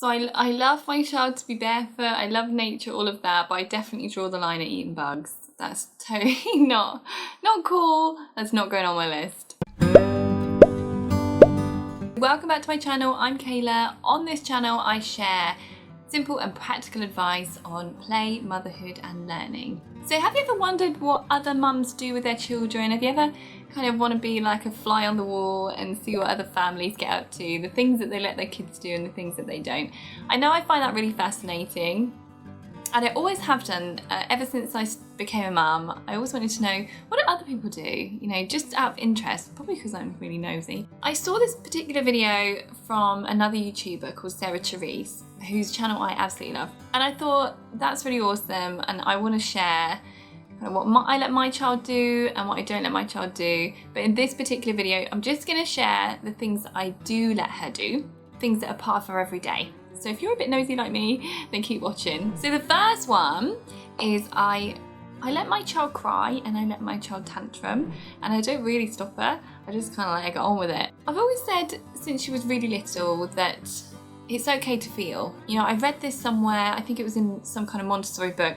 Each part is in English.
So I love my child to be barefoot, I love nature, all of that, but I definitely draw the line at eating bugs. That's totally not cool. That's not going on my list. Welcome back to my channel, I'm Kayla. On this channel I share simple and practical advice on play, motherhood and learning. So have you ever wondered what other mums do with their children? Have you ever kind of want to be like a fly on the wall and see what other families get up to, the things that they let their kids do and the things that they don't? I know I find that really fascinating, and I always have done ever since I became a mum. I always wanted to know, what do other people do? You know, just out of interest, probably because I'm really nosy. I saw this particular video from another YouTuber called Sarah Therese, whose channel I absolutely love. And I thought, that's really awesome, and I want to share kind of what I let my child do and what I don't let my child do. But in this particular video, I'm just going to share the things that I do let her do, things that are part of her every day. So if you're a bit nosy like me, then keep watching. So the first one is I let my child cry and I let my child tantrum, and I don't really stop her. I just kind of let her get on with it. I've always said since she was really little that it's okay to feel. You know, I read this somewhere, I think it was in some kind of Montessori book,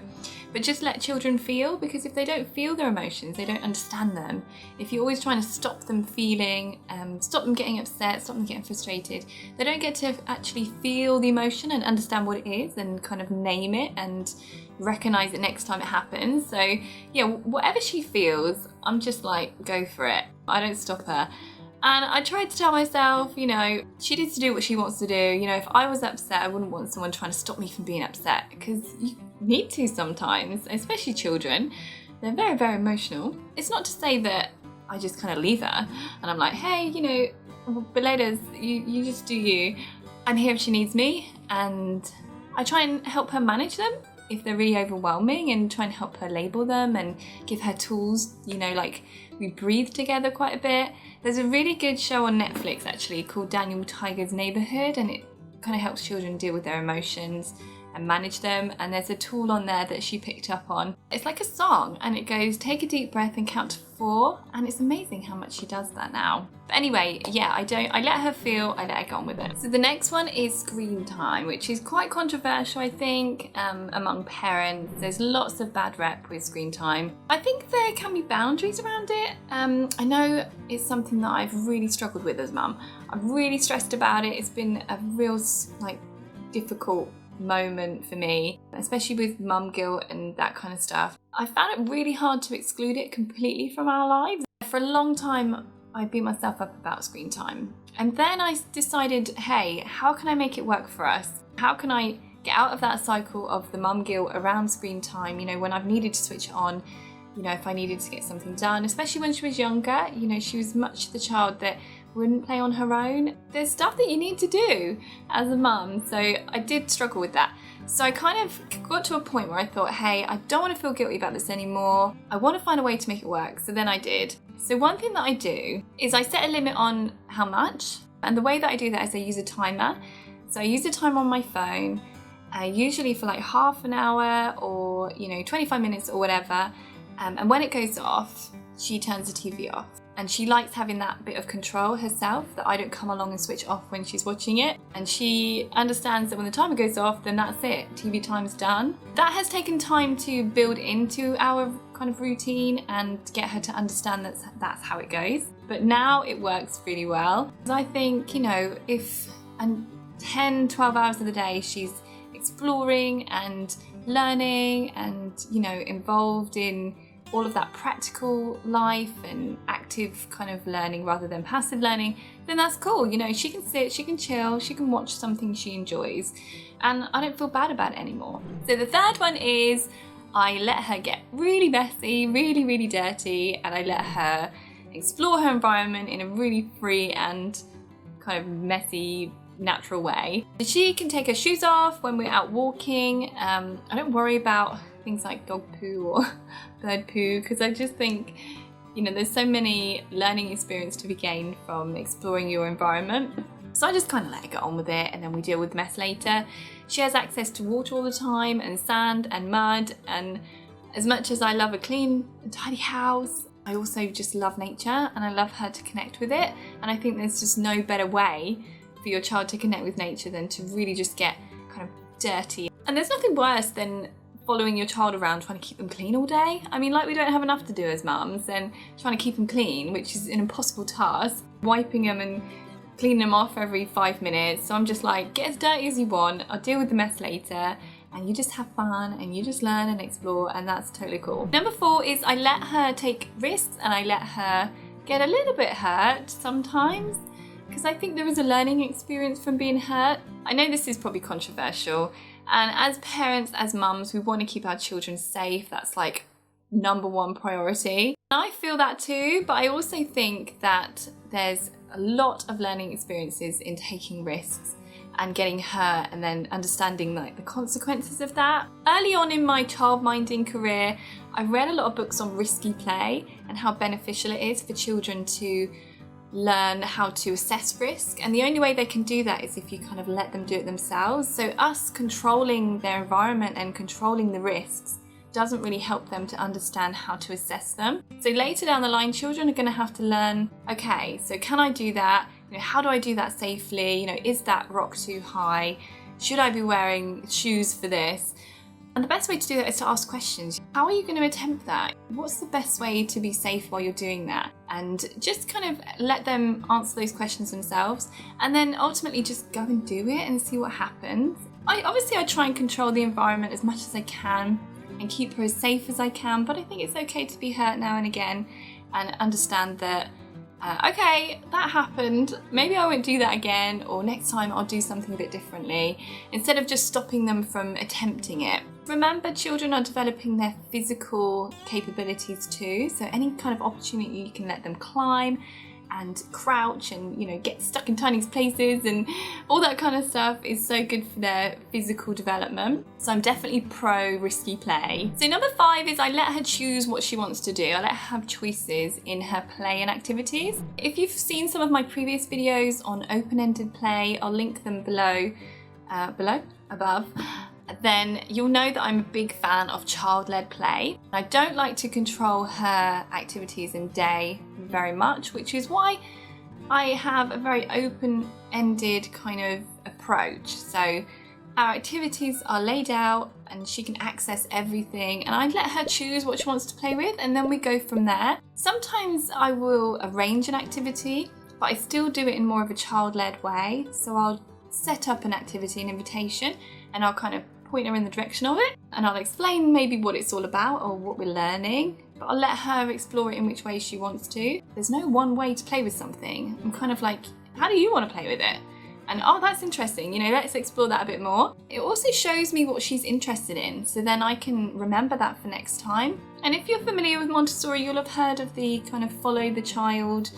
but just let children feel, because if they don't feel their emotions, they don't understand them. If you're always trying to stop them feeling, stop them getting upset, stop them getting frustrated, they don't get to actually feel the emotion and understand what it is and kind of name it and recognize it next time it happens. So yeah, whatever she feels, I'm just like, go for it. I don't stop her. And I tried to tell myself, you know, she needs to do what she wants to do. You know, if I was upset, I wouldn't want someone trying to stop me from being upset, because you need to sometimes, especially children. They're very, very emotional. It's not to say that I just kind of leave her and I'm like, hey, you know, beletas, you just do you. I'm here if she needs me, and I try and help her manage them if they're really overwhelming, and try and help her label them and give her tools. You know, like we breathe together quite a bit. There's a really good show on Netflix actually called Daniel Tiger's Neighborhood, and it kind of helps children deal with their emotions and manage them. And there's a tool on there that she picked up on. It's like a song, and it goes, take a deep breath and count to 4, and it's amazing how much she does that now. But anyway, yeah, I let her feel, I let her get on with it. So the next one is screen time, which is quite controversial, I think, among parents. There's lots of bad rep with screen time. I think there can be boundaries around it. I know it's something that I've really struggled with as mum. I'm really stressed about it. It's been a real difficult moment for me, especially with mum guilt and that kind of stuff. I found it really hard to exclude it completely from our lives. For a long time, I beat myself up about screen time. And then I decided, hey, how can I make it work for us? How can I get out of that cycle of the mum guilt around screen time? You know, when I've needed to switch it on, you know, if I needed to get something done, especially when she was younger, you know, she was much the child that wouldn't play on her own. There's stuff that you need to do as a mum, so I did struggle with that. So I kind of got to a point where I thought, hey, I don't want to feel guilty about this anymore. I want to find a way to make it work. So then I did. So one thing that I do is I set a limit on how much, and the way that I do that is I use a timer. So I use a timer on my phone, usually for like half an hour or, you know, 25 minutes or whatever. And when it goes off, she turns the TV off. And she likes having that bit of control herself, that I don't come along and switch off when she's watching it. And she understands that when the timer goes off, then that's it, TV time's done. That has taken time to build into our kind of routine and get her to understand that that's how it goes. But now it works really well. I think, you know, if 10, 12 hours of the day she's exploring and learning and, you know, involved in all of that practical life and active kind of learning rather than passive learning, then that's cool. You know, she can sit, she can chill, she can watch something she enjoys, and I don't feel bad about it anymore. So the third one is I let her get really messy, really, really dirty, and I let her explore her environment in a really free and kind of messy, natural way. She can take her shoes off when we're out walking. I don't worry about things like dog poo or bird poo, because I just think, you know, there's so many learning experience to be gained from exploring your environment. So I just kind of let her get on with it, and then we deal with mess later. She has access to water all the time, and sand and mud, and as much as I love a clean and tidy house, I also just love nature and I love her to connect with it. And I think there's just no better way for your child to connect with nature than to really just get kind of dirty. And there's nothing worse than following your child around trying to keep them clean all day. I mean, like, we don't have enough to do as mums, and trying to keep them clean, which is an impossible task, wiping them and cleaning them off every 5 minutes. So I'm just like, get as dirty as you want, I'll deal with the mess later, and you just have fun and you just learn and explore, and that's totally cool. Number 4 is I let her take risks and I let her get a little bit hurt sometimes, because I think there is a learning experience from being hurt. I know this is probably controversial, and as parents, as mums, we want to keep our children safe. That's like number 1 priority. And I feel that too, but I also think that there's a lot of learning experiences in taking risks and getting hurt and then understanding like the consequences of that. Early on in my childminding career, I read a lot of books on risky play and how beneficial it is for children to learn how to assess risk, and the only way they can do that is if you kind of let them do it themselves. So us controlling their environment and controlling the risks doesn't really help them to understand how to assess them. So later down the line, children are going to have to learn, okay, so can I do that? You know, how do I do that safely? You know, is that rock too high? Should I be wearing shoes for this? And the best way to do that is to ask questions. How are you going to attempt that? What's the best way to be safe while you're doing that? And just kind of let them answer those questions themselves, and then ultimately just go and do it and see what happens. I try and control the environment as much as I can and keep her as safe as I can, but I think it's okay to be hurt now and again and understand that okay, that happened, maybe I won't do that again, or next time I'll do something a bit differently, instead of just stopping them from attempting it. Remember, children are developing their physical capabilities too, so any kind of opportunity you can let them climb and crouch and, you know, get stuck in tiny places and all that kind of stuff is so good for their physical development. So I'm definitely pro risky play. So number 5 is I let her choose what she wants to do. I let her have choices in her play and activities. If you've seen some of my previous videos on open-ended play, I'll link them above, then you'll know that I'm a big fan of child-led play. I don't like to control her activities in day very much, which is why I have a very open-ended kind of approach. So our activities are laid out and she can access everything, and I let her choose what she wants to play with, and then we go from there. Sometimes I will arrange an activity, but I still do it in more of a child-led way. So I'll set up an activity, an invitation, and I'll kind of point her in the direction of it, and I'll explain maybe what it's all about or what we're learning, but I'll let her explore it in which way she wants to. There's no one way to play with something. I'm kind of like, how do you want to play with it? And oh, that's interesting, you know, let's explore that a bit more. It also shows me what she's interested in, so then I can remember that for next time. And if you're familiar with Montessori, you'll have heard of the kind of follow the child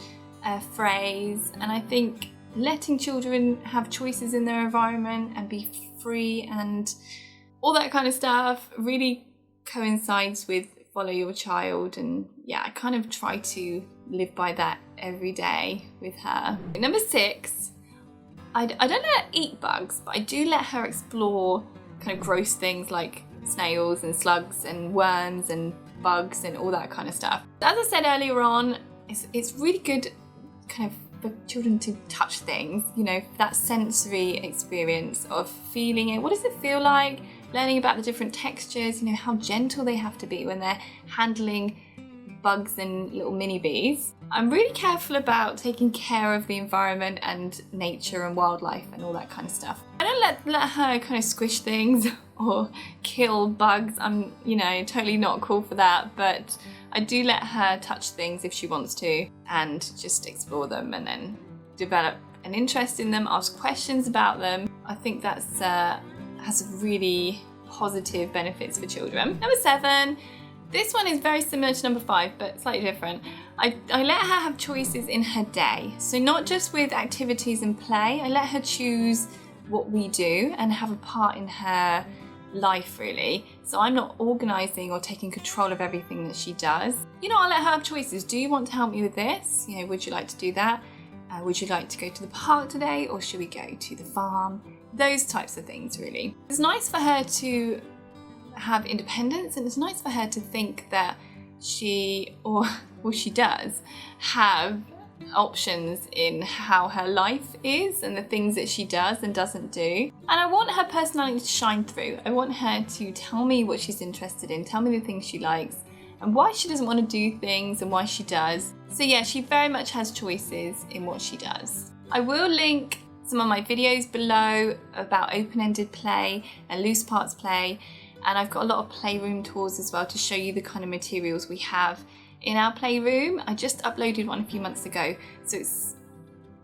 phrase, and I think letting children have choices in their environment and be free and all that kind of stuff really coincides with follow your child. And yeah, I kind of try to live by that every day with her. Number 6, I don't let her eat bugs, but I do let her explore kind of gross things like snails and slugs and worms and bugs and all that kind of stuff. As I said earlier on, it's really good kind of for children to touch things, you know, that sensory experience of feeling it. What does it feel like? Learning about the different textures, you know, how gentle they have to be when they're handling bugs and little mini bees. I'm really careful about taking care of the environment and nature and wildlife and all that kind of stuff. I don't let her kind of squish things or kill bugs. I'm, you know, totally not cool for that, but I do let her touch things if she wants to and just explore them and then develop an interest in them, ask questions about them. I think that's has really positive benefits for children. Number 7, this one is very similar to number 5, but slightly different. I let her have choices in her day. So not just with activities and play, I let her choose what we do and have a part in her life, really. So I'm not organising or taking control of everything that she does. You know, I'll let her have choices. Do you want to help me with this? You know, would you like to do that? Would you like to go to the park today, or should we go to the farm? Those types of things, really. It's nice for her to have independence, and it's nice for her to think that she, or she does, have options in how her life is and the things that she does and doesn't do. And I want her personality to shine through. I want her to tell me what she's interested in, tell me the things she likes, and why she doesn't want to do things and why she does. So yeah, she very much has choices in what she does. I will link some of my videos below about open-ended play and loose parts play, and I've got a lot of playroom tours as well to show you the kind of materials we have in our playroom. I just uploaded one a few months ago, so it's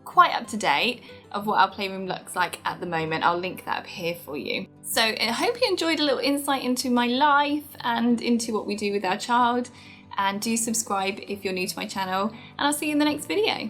quite up to date of what our playroom looks like at the moment. I'll link that up here for you. So I hope you enjoyed a little insight into my life and into what we do with our child, and do subscribe if you're new to my channel, and I'll see you in the next video.